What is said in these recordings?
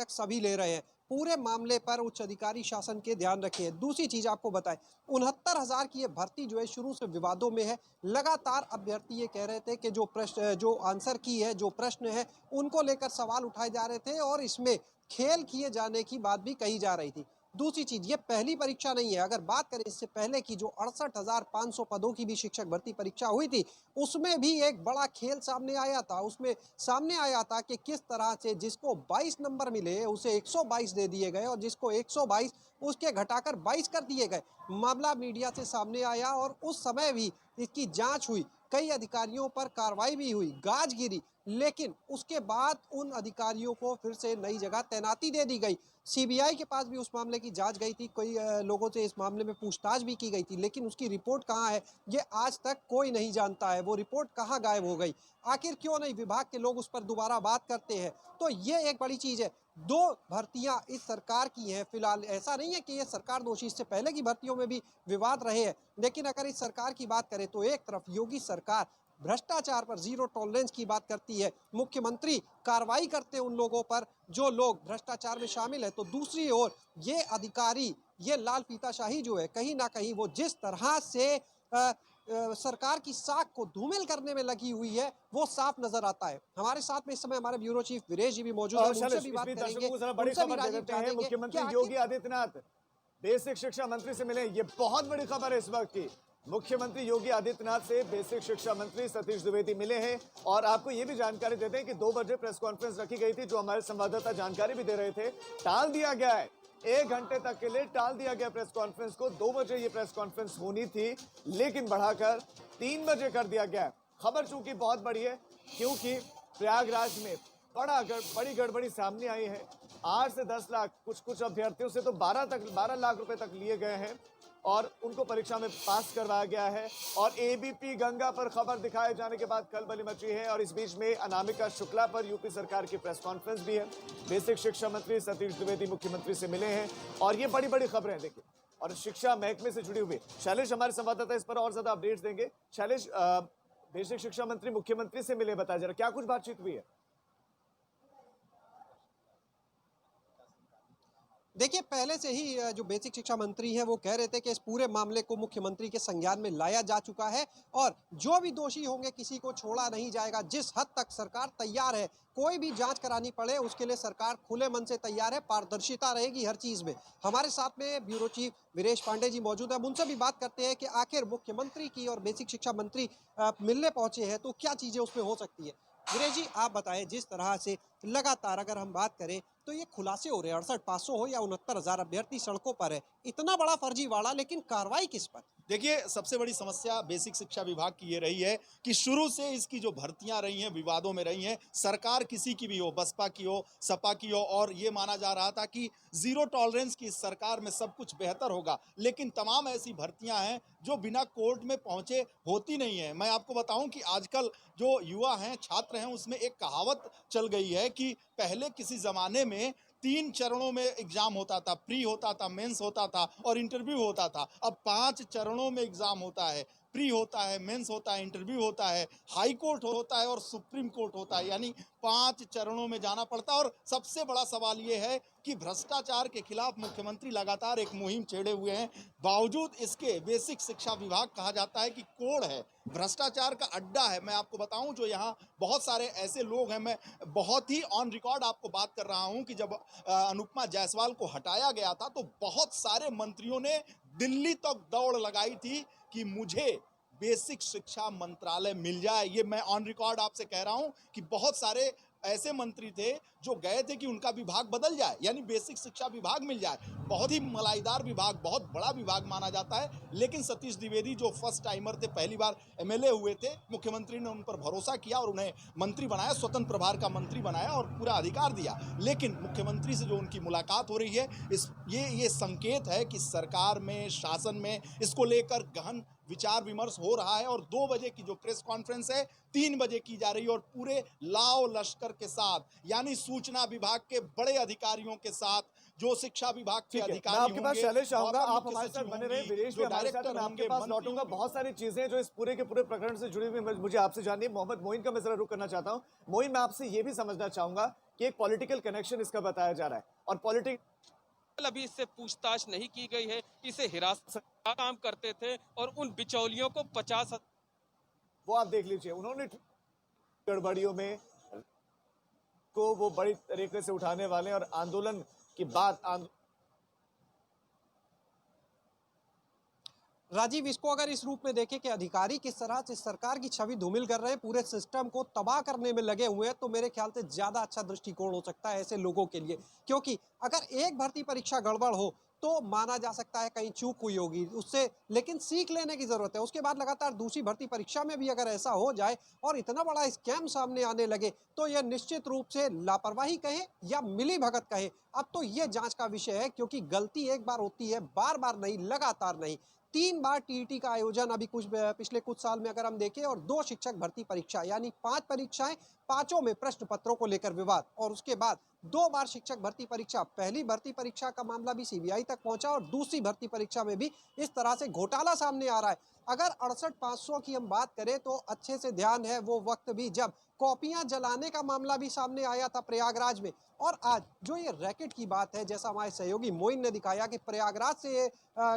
तक सभी ले रहे हैं। पूरे मामले पर उच्च अधिकारी शासन के ध्यान रखे। दूसरी चीज आपको बताएं, 69,000 की ये भर्ती जो है शुरू से विवादों में है। लगातार अभ्यर्थी ये कह रहे थे कि जो प्रश्न, जो आंसर की है, जो प्रश्न है, उनको लेकर सवाल उठाए जा रहे थे और इसमें खेल किए जाने की बात भी कही जा रही थी। दूसरी चीज, ये पहली परीक्षा नहीं है। अगर बात करें इससे पहले की जो 68,500 पदों की भी शिक्षक भर्ती परीक्षा हुई थी, उसमें भी एक बड़ा खेल सामने आया था। उसमें सामने आया था कि किस तरह से जिसको 22 नंबर मिले उसे 122 दे दिए गए और जिसको 122 उसके घटाकर 22 कर दिए गए। मामला मीडिया से सामने आया और उस समय भी इसकी जांच हुई, कई अधिकारियों पर कार्रवाई भी हुई, गाज गिरी, लेकिन उसके बाद उन अधिकारियों को फिर से नई जगह तैनाती दे दी गई। सीबीआई के पास भी उस मामले की जांच गई थी, कई लोगों से इस मामले में पूछताछ भी की गई थी, लेकिन उसकी रिपोर्ट कहाँ है ये आज तक कोई नहीं जानता है। वो रिपोर्ट कहाँ गायब हो गई, आखिर क्यों नहीं विभाग के लोग उस पर दोबारा बात करते हैं। तो ये एक बड़ी चीज है। 2 भर्तियां इस सरकार की हैं फिलहाल। ऐसा नहीं है कि ये सरकार दोषी, इससे पहले की भर्तियों में भी विवाद रहे हैं। लेकिन अगर इस सरकार की बात करें तो एक तरफ योगी सरकार भ्रष्टाचार पर जीरो टॉलरेंस की बात करती है, मुख्यमंत्री कार्रवाई करते हैं उन लोगों पर जो लोग भ्रष्टाचार में शामिल है, तो दूसरी ओर ये अधिकारी, ये लाल फीताशाही जो है, कहीं ना कहीं वो जिस तरह से सरकार की साख को धूमिल करने में लगी हुई है वो साफ नजर आता है। हमारे साथ में इस समय हमारे ब्यूरो चीफ वीरेश जी भी मौजूद है, उनसे भी बात करेंगे, बड़ी उनसे भी खबर दे राजीव देते हैं। जानेंगे मुख्यमंत्री कि योगी आदित्यनाथ बेसिक शिक्षा मंत्री से मिले। ये बहुत बड़ी खबर है इस वक्त की। मुख्यमंत्री योगी आदित्यनाथ से बेसिक शिक्षा मंत्री सतीश द्विवेदी मिले हैं और आपको यह भी जानकारी देते हैं कि 2 बजे प्रेस कॉन्फ्रेंस रखी गई थी, जो हमारे संवाददाता जानकारी भी दे रहे थे। टाल दिया गया है, 1 घंटे तक के लिए टाल दिया गया प्रेस कॉन्फ्रेंस को। 2 बजे ये प्रेस कॉन्फ्रेंस होनी थी, लेकिन बढ़ाकर 3 बजे कर दिया गया। खबर चूंकि बहुत बड़ी है, क्योंकि प्रयागराज में बड़ी गड़बड़ी सामने आई है। 8 से 10 लाख, कुछ अभ्यर्थियों से तो 12 लाख रुपए तक लिए गए हैं और उनको परीक्षा में पास करवाया गया है। और एबीपी गंगा पर खबर दिखाए जाने के बाद खलबली मची है और इस बीच में अनामिका शुक्ला पर यूपी सरकार की प्रेस कॉन्फ्रेंस भी है। बेसिक शिक्षा मंत्री सतीश द्विवेदी मुख्यमंत्री से मिले हैं और ये बड़ी खबरें हैं देखिए, और शिक्षा महकमे से जुड़ी हुई। शैलेश हमारे संवाददाता इस पर और ज्यादा अपडेट्स देंगे। शैलेश, बेसिक शिक्षा मंत्री मुख्यमंत्री से मिले, बताया जरा क्या कुछ बातचीत हुई है? देखिए, पहले से ही जो बेसिक शिक्षा मंत्री है वो कह रहे थे कि इस पूरे मामले को मुख्यमंत्री के संज्ञान में लाया जा चुका है और जो भी दोषी होंगे किसी को छोड़ा नहीं जाएगा। जिस हद तक सरकार तैयार है, कोई भी जांच करानी पड़े उसके लिए सरकार खुले मन से तैयार है, पारदर्शिता रहेगी हर चीज में। हमारे साथ में ब्यूरो चीफ वीरेश पांडे जी मौजूद है, उनसे भी बात करते हैं कि आखिर मुख्यमंत्री की और बेसिक शिक्षा मंत्री मिलने पहुंचे हैं तो क्या चीजें उसमें हो सकती है। वीरेश जी, आप बताएं, जिस तरह से लगातार अगर हम बात करें तो ये खुलासे हो रहे हैं, 68,500 हो या 69,000 अभ्यर्थी सड़कों पर है, इतना बड़ा फर्जीवाड़ा, लेकिन कार्रवाई किस पर? देखिए, सबसे बड़ी समस्या बेसिक शिक्षा विभाग की ये रही है कि शुरू से इसकी जो भर्तियां रही हैं विवादों में रही हैं। सरकार किसी की भी हो, बसपा की हो, सपा की हो, और ये माना जा रहा था कि जीरो टॉलरेंस की इस सरकार में सब कुछ बेहतर होगा, लेकिन तमाम ऐसी भर्तियां हैं जो बिना कोर्ट में पहुंचे होती नहीं है। मैं आपको बताऊं कि आजकल जो युवा हैं, छात्र हैं, उसमें एक कहावत चल गई है कि पहले किसी जमाने में 3 चरणों में एग्जाम होता था, प्री होता था, मेंस होता था और इंटरव्यू होता था। अब 5 चरणों में एग्जाम होता है, प्री होता है, मेंस होता है, इंटरव्यू होता है, हाई कोर्ट होता है और सुप्रीम कोर्ट होता है, यानी 5 चरणों में जाना पड़ता है। और सबसे बड़ा सवाल ये है कि भ्रष्टाचार के खिलाफ मुख्यमंत्री लगातार एक मुहिम छेड़े हुए हैं, बावजूद इसके बेसिक शिक्षा विभाग कहा जाता है कि कोड़ है, भ्रष्टाचार का अड्डा है। मैं आपको बताऊं, जो यहाँ बहुत सारे ऐसे लोग हैं, मैं बहुत ही ऑन रिकॉर्ड आपको बात कर रहा हूं कि जब अनुपमा जायसवाल को हटाया गया था तो बहुत सारे मंत्रियों ने दिल्ली तक दौड़ लगाई थी कि मुझे बेसिक शिक्षा मंत्रालय मिल जाए। ये मैं ऑन रिकॉर्ड आपसे कह रहा हूं कि बहुत सारे ऐसे मंत्री थे जो गए थे कि उनका विभाग बदल जाए, यानी बेसिक शिक्षा विभाग मिल जाए। बहुत ही मलाईदार विभाग, बहुत बड़ा विभाग माना जाता है, लेकिन सतीश द्विवेदी जो फर्स्ट टाइमर थे, पहली बार एमएलए हुए थे, मुख्यमंत्री ने उन पर भरोसा किया और उन्हें मंत्री बनाया, स्वतंत्र प्रभार का मंत्री बनाया और पूरा अधिकार दिया। लेकिन मुख्यमंत्री से जो उनकी मुलाकात हो रही है, ये संकेत है कि सरकार में, शासन में इसको लेकर गहन विचार विमर्श हो रहा है। और 2 बजे की जो प्रेस कॉन्फ्रेंस है 3 बजे की जा रही है और पूरे लाओ लश्कर के साथ, यानी सूचना विभाग के बड़े अधिकारियों के साथ, जो शिक्षा विभाग के अधिकारी होंगे, आपके पास शैलेश आऊंगा, आप हमारे साथ बने रहे। वीरेश भी हमारे साथ, मैं आपके पास लौटूंगा। बहुत सारी चीजें जो इस पूरे के पूरे प्रकरण से जुड़ी हुई मुझे आपसे जाननी है। मोहम्मद मोइन का मैं जरा रुख करना चाहता हूं। मोइन, मैं आपसे ये भी समझना चाहूंगा कि एक पॉलिटिकल कनेक्शन इसका बताया जा रहा है और पॉलिटिकल अभी इससे पूछताछ नहीं की गई है। इसे हिरासत में काम करते थे और उन बिचौलियों को 50 वो आप देख लीजिए, उन्होंने गड़बड़ियों में को वो बड़ी तरीके से उठाने वाले और आंदोलन की बात राजीव, इसको अगर इस रूप में देखें कि अधिकारी किस तरह से सरकार की छवि धूमिल कर रहे हैं, पूरे सिस्टम को तबाह करने में लगे हुए हैं, तो मेरे ख्याल से ज्यादा अच्छा दृष्टिकोण हो सकता है ऐसे लोगों के लिए। क्योंकि अगर एक भर्ती परीक्षा गड़बड़ हो तो माना जा सकता है कहीं चूक हुई होगी उससे, लेकिन सीख लेने की जरूरत है। उसके बाद लगातार दूसरी भर्ती परीक्षा में भी अगर ऐसा हो जाए और इतना बड़ा स्कैम सामने आने लगे तो यह निश्चित रूप से लापरवाही कहे या मिलीभगत कहे, अब तो यह जांच का विषय है। क्योंकि गलती एक बार होती है, बार बार नहीं, लगातार नहीं। 3 बार टीईटी का आयोजन अभी पिछले कुछ साल में अगर हम देखें, और 2 शिक्षक भर्ती परीक्षा, यानी 5 परीक्षाएं, 5ओं में प्रश्न पत्रों को लेकर विवाद, और उसके बाद 2 बार शिक्षक भर्ती परीक्षा। पहली भर्ती परीक्षा का मामला भी सीबीआई तक पहुंचा और दूसरी भर्ती परीक्षा में भी इस तरह से घोटाला सामने आ रहा है। अगर 68,500 की हम बात करें तो अच्छे से ध्यान है वो वक्त भी जब कॉपियां जलाने का मामला भी सामने आया था प्रयागराज में। और आज जो ये रैकेट की बात है, जैसा हमारे सहयोगी मोइन ने दिखाया कि प्रयागराज से ये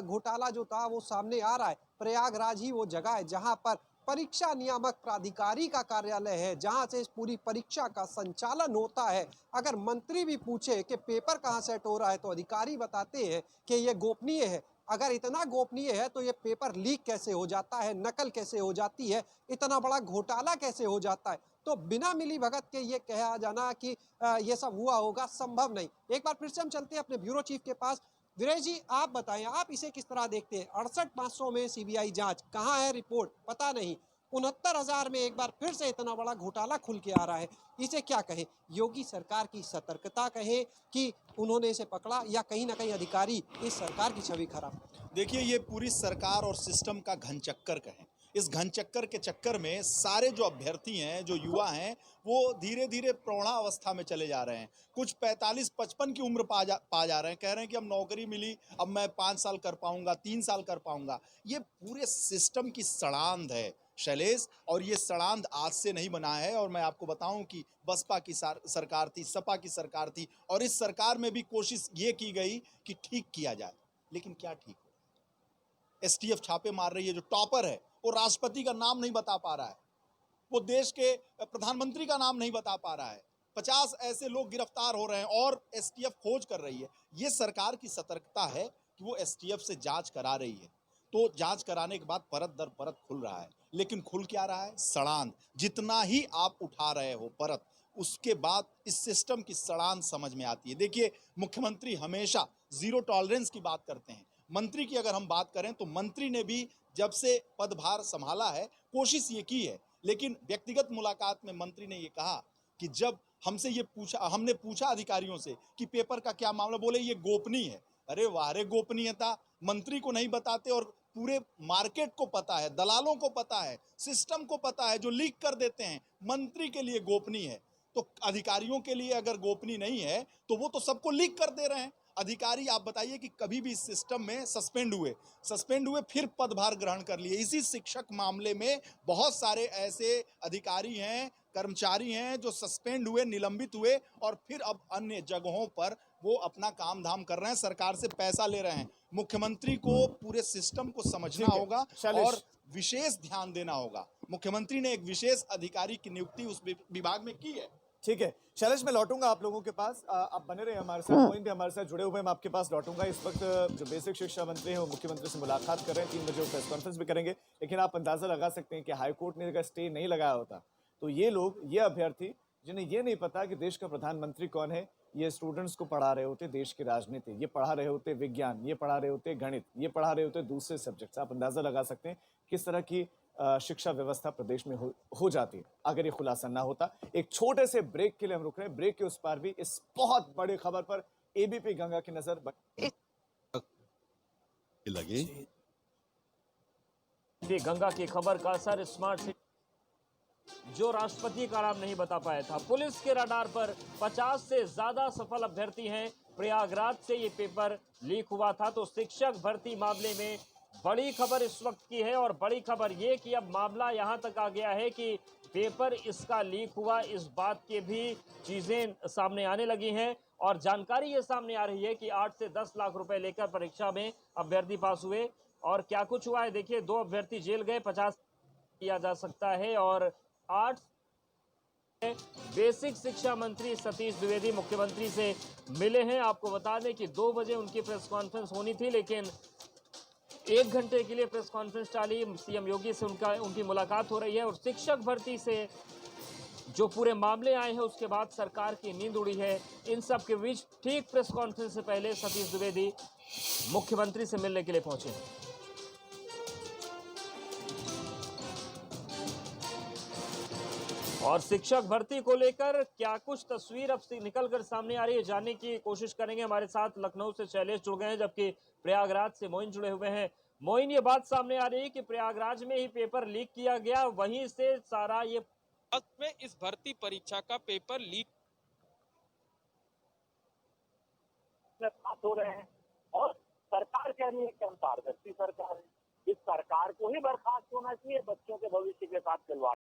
घोटाला जो था वो सामने आ रहा है। प्रयागराज ही वो जगह है जहां पर परीक्षा नियामक प्राधिकारी का कार्यालय है, जहां से इस पूरी परीक्षा का संचालन होता है। अगर मंत्री भी पूछे कि पेपर कहां सेट हो रहा है तो अधिकारी बताते हैं कि ये गोपनीय है। अगर इतना गोपनीय है तो ये पेपर लीक कैसे हो जाता है, नकल कैसे हो जाती है, इतना बड़ा घोटाला कैसे हो जाता है? तो बिना मिलीभगत के ये कहा जाना कि ये सब हुआ होगा, संभव नहीं। एक बार फिर से हम चलते हैं अपने ब्यूरो चीफ के पास। वीरेश जी, आप बताएं, आप इसे किस तरह देखते हैं? 68,500 में सीबीआई जांच, कहाँ है रिपोर्ट, पता नहीं। 69,000 में एक बार फिर से इतना बड़ा घोटाला खुल के आ रहा है। इसे क्या कहे? योगी सरकार की सतर्कता कहे कि उन्होंने इसे पकड़ा, या कहीं ना कहीं अधिकारी इस सरकार की छवि खराब? देखिए, ये पूरी सरकार और सिस्टम का घनचक्कर कहें। इस घनचक्कर के चक्कर में सारे जो अभ्यर्थी हैं, जो युवा हैं, वो धीरे धीरे प्रौढ़ावस्था में चले जा रहे हैं। कुछ 45-55 की उम्र पा जा रहे हैं, कह रहे हैं कि अब नौकरी मिली, अब मैं 5 साल कर पाऊंगा, 3 साल कर पाऊंगा। ये पूरे सिस्टम की सड़ांध है शैलेश, और ये सड़ांध आज से नहीं बना है। और मैं आपको बताऊं कि बसपा की सरकार थी, सपा की सरकार थी, और इस सरकार में भी कोशिश ये की गई कि ठीक किया जाए, लेकिन क्या ठीक हो? एसटीएफ छापे मार रही है, जो टॉपर है वो राष्ट्रपति का नाम नहीं बता पा रहा है, वो देश के प्रधानमंत्री का नाम नहीं बता पा रहा है। 50 ऐसे लोग गिरफ्तार हो रहे हैं और एसटीएफ खोज कर रही है। ये सरकार की सतर्कता है कि वो एसटीएफ से जांच करा रही है। तो जांच कराने के बाद परत दर परत खुल रहा है, लेकिन खुल क्या रहा है? सड़ांध। जितना ही आप उठा रहे हो परत, उसके बाद इस सिस्टम की सड़ांध समझ में आती है। देखिए, मुख्यमंत्री हमेशा जीरो टॉलरेंस की बात करते हैं। मंत्री की अगर हम बात करें तो मंत्री ने भी जब से पदभार संभाला है कोशिश ये की है, लेकिन व्यक्तिगत मुलाकात में मंत्री ने ये कहा कि जब हमने पूछा अधिकारियों से कि पेपर का क्या मामला, बोले ये गोपनीय है। अरे वाह रे, गोपनीयता मंत्री को नहीं बताते और पूरे मार्केट को पता है, दलालों को पता है, सिस्टम को पता है, जो लीक कर देते हैं। मंत्री के लिए गोपनीय है तो अधिकारियों के लिए अगर गोपनीय नहीं है तो वो तो सबको लीक कर दे रहे हैं। अधिकारी आप बताइए कि कभी भी इस सिस्टम में सस्पेंड हुए फिर पदभार ग्रहण कर लिए। इसी शिक्षक मामले में बहुत सारे ऐसे अधिकारी हैं, कर्मचारी हैं जो सस्पेंड हुए, निलंबित हुए और फिर अब अन्य जगहों पर वो अपना काम धाम कर रहे हैं, सरकार से पैसा ले रहे हैं। मुख्यमंत्री को पूरे सिस्टम को समझना होगा और विशेष ध्यान देना होगा। मुख्यमंत्री ने एक विशेष अधिकारी की नियुक्ति उस विभाग में की है। ठीक है शैलेश, मैं लौटूंगा आप लोगों के पास, आप बने रहे हमारे साथ, मोइन भी हमारे साथ जुड़े हुए हैं, मैं आपके पास लौटूंगा। इस वक्त जो बेसिक शिक्षा मंत्री हैं वो मुख्यमंत्री से मुलाकात कर रहे हैं, 3 बजे वो प्रेस कॉन्फ्रेंस भी करेंगे। लेकिन आप अंदाजा लगा सकते हैं कि हाईकोर्ट ने अगर स्टे नहीं लगाया होता तो ये लोग, ये अभ्यर्थी जिन्हें ये नहीं पता कि देश का प्रधानमंत्री कौन है, ये स्टूडेंट्स को पढ़ा रहे होते देश की राजनीति, ये पढ़ा रहे होते विज्ञान, ये पढ़ा रहे होते गणित, ये पढ़ा रहे होते दूसरे सब्जेक्ट्स। आप अंदाजा लगा सकते हैं किस तरह की शिक्षा व्यवस्था प्रदेश में हो जाती है अगर ये खुलासा ना होता। एक छोटे से ब्रेक के लिए हम रुक रहे हैं, ब्रेक के उस पार भी इस बहुत बड़ी खबर पर एबीपी गंगा की नजर लगे। गंगा की खबर का असर स्मार्ट सिटी जो राष्ट्रपति का नाम नहीं बता पाया था। पुलिस के रडार पर 50 से ज्यादा सफल अभ्यर्थी हैं। प्रयागराज से ये पेपर लीक हुआ था। तो शिक्षक भर्ती मामले में बड़ी खबर इस वक्त की है और बड़ी खबर ये कि अब मामला यहां तक आ गया है कि पेपर इसका लीक हुआ, इस बात के भी चीजें सामने आने लगी हैं और जानकारी ये सामने आ रही है कि 8 से 10 लाख रुपए लेकर परीक्षा में अभ्यर्थी पास हुए। और क्या कुछ हुआ है देखिए, 2 अभ्यर्थी जेल गए, 50 किया जा सकता है। और 8 बेसिक शिक्षा मंत्री सतीश द्विवेदी मुख्यमंत्री से मिले हैं। आपको बता दें कि 2 बजे उनकी प्रेस कॉन्फ्रेंस होनी थी, लेकिन 1 घंटे के लिए प्रेस कॉन्फ्रेंस टाली। सीएम योगी से उनकी मुलाकात हो रही है और शिक्षक भर्ती से जो पूरे मामले आए हैं उसके बाद सरकार की नींद उड़ी है। इन सब के बीच ठीक प्रेस कॉन्फ्रेंस से पहले सतीश द्विवेदी मुख्यमंत्री से मिलने के लिए पहुंचे। और शिक्षक भर्ती को लेकर क्या कुछ तस्वीर अब से निकलकर सामने आ रही है, जानने की कोशिश करेंगे। हमारे साथ लखनऊ से शैलेश जुड़ गए हैं, जबकि प्रयागराज से मोइन जुड़े हुए हैं। मोइन, ये बात सामने आ रही है कि प्रयागराज में ही पेपर लीक किया गया, वहीं से सारा ये में इस भर्ती परीक्षा का पेपर लीक बात हो रहे हैं और सरकार कह रही है कि हम पारदर्शी सरकार है, इस सरकार को ही बर्खास्त होना चाहिए।